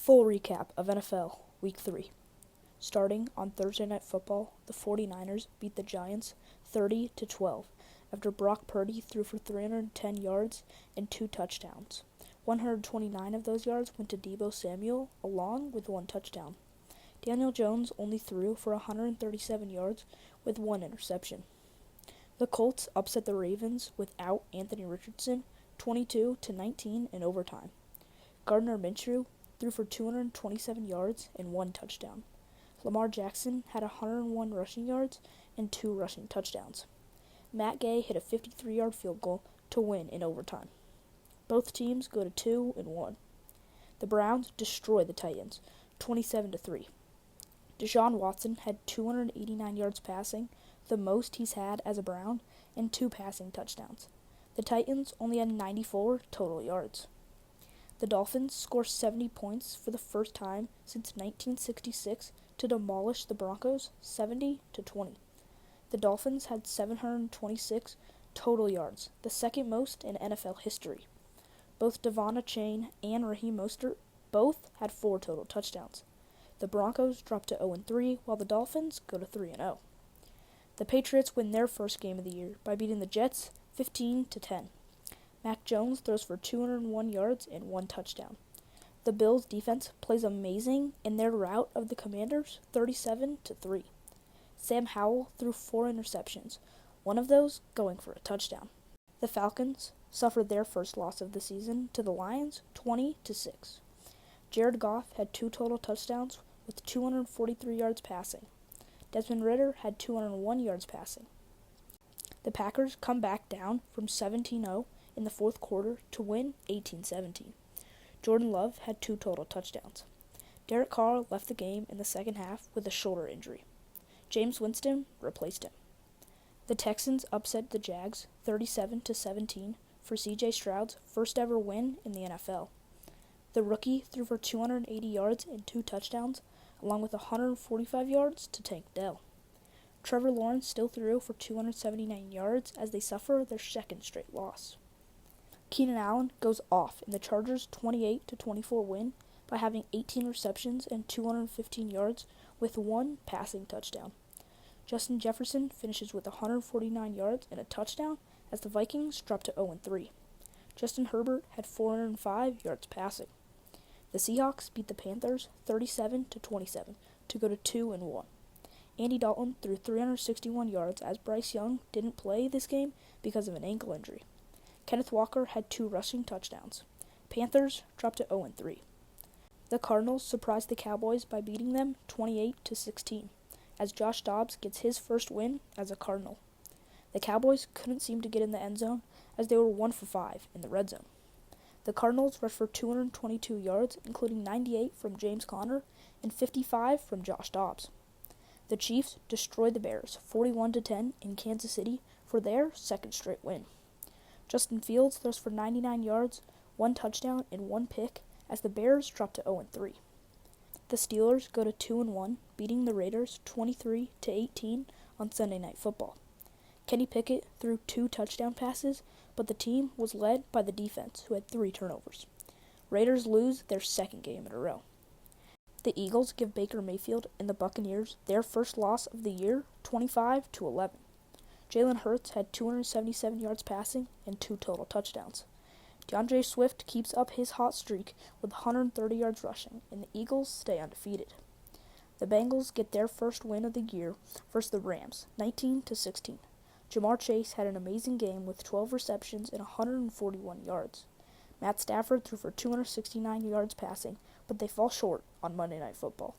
Full recap of NFL Week 3. Starting on Thursday Night Football, the 49ers beat the Giants 30-12 after Brock Purdy threw for 310 yards and 2 touchdowns. 129 of those yards went to Deebo Samuel, along with 1 touchdown. Daniel Jones only threw for 137 yards with 1 interception. The Colts upset the Ravens without Anthony Richardson 22-19 in overtime. Gardner Minshew threw for 227 yards and 1 touchdown. Lamar Jackson had 101 rushing yards and 2 rushing touchdowns. Matt Gay hit a 53-yard field goal to win in overtime. Both teams go to 2-1. The Browns destroy the Titans 27-3. Deshaun Watson had 289 yards passing, the most he's had as a Brown, and 2 passing touchdowns. The Titans only had 94 total yards. The Dolphins score 70 points for the first time since 1966 to demolish the Broncos 70-20. The Dolphins had 726 total yards, the second most in NFL history. Both Devon Achane and Raheem Mostert both had 4 total touchdowns. The Broncos drop to 0-3 while the Dolphins go to 3-0. The Patriots win their first game of the year by beating the Jets 15-10. Mac Jones throws for 201 yards and 1 touchdown. The Bills' defense plays amazing in their rout of the Commanders 37-3. Sam Howell threw 4 interceptions, one of those going for a touchdown. The Falcons suffered their first loss of the season to the Lions 20-6. Jared Goff had 2 total touchdowns with 243 yards passing. Desmond Ridder had 201 yards passing. The Packers come back down from 17-0 in the fourth quarter to win 18-17. Jordan Love had 2 total touchdowns. Derek Carr left the game in the second half with a shoulder injury. James Winston replaced him. The Texans upset the Jags 37-17 for C.J. Stroud's first ever win in the NFL. The rookie threw for 280 yards and 2 touchdowns, along with 145 yards to Tank Dell. Trevor Lawrence still threw for 279 yards as they suffer their second straight loss. Keenan Allen goes off in the Chargers' 28-24 win by having 18 receptions and 215 yards with 1 passing touchdown. Justin Jefferson finishes with 149 yards and a touchdown as the Vikings drop to 0-3. Justin Herbert had 405 yards passing. The Seahawks beat the Panthers 37-27 to go to 2-1. Andy Dalton threw 361 yards as Bryce Young didn't play this game because of an ankle injury. Kenneth Walker had 2 rushing touchdowns. Panthers dropped to 0-3. The Cardinals surprised the Cowboys by beating them 28-16, as Josh Dobbs gets his first win as a Cardinal. The Cowboys couldn't seem to get in the end zone as they were 1 for 5 in the red zone. The Cardinals rushed for 222 yards, including 98 from James Conner and 55 from Josh Dobbs. The Chiefs destroyed the Bears 41-10 in Kansas City for their second straight win. Justin Fields throws for 99 yards, 1 touchdown, and 1 pick as the Bears drop to 0-3. The Steelers go to 2-1, beating the Raiders 23-18 on Sunday Night Football. Kenny Pickett threw 2 touchdown passes, but the team was led by the defense, who had 3 turnovers. Raiders lose their second game in a row. The Eagles give Baker Mayfield and the Buccaneers their first loss of the year, 25-11. Jalen Hurts had 277 yards passing and 2 total touchdowns. DeAndre Swift keeps up his hot streak with 130 yards rushing, and the Eagles stay undefeated. The Bengals get their first win of the year versus the Rams, 19-16. Jamar Chase had an amazing game with 12 receptions and 141 yards. Matt Stafford threw for 269 yards passing, but they fall short on Monday Night Football.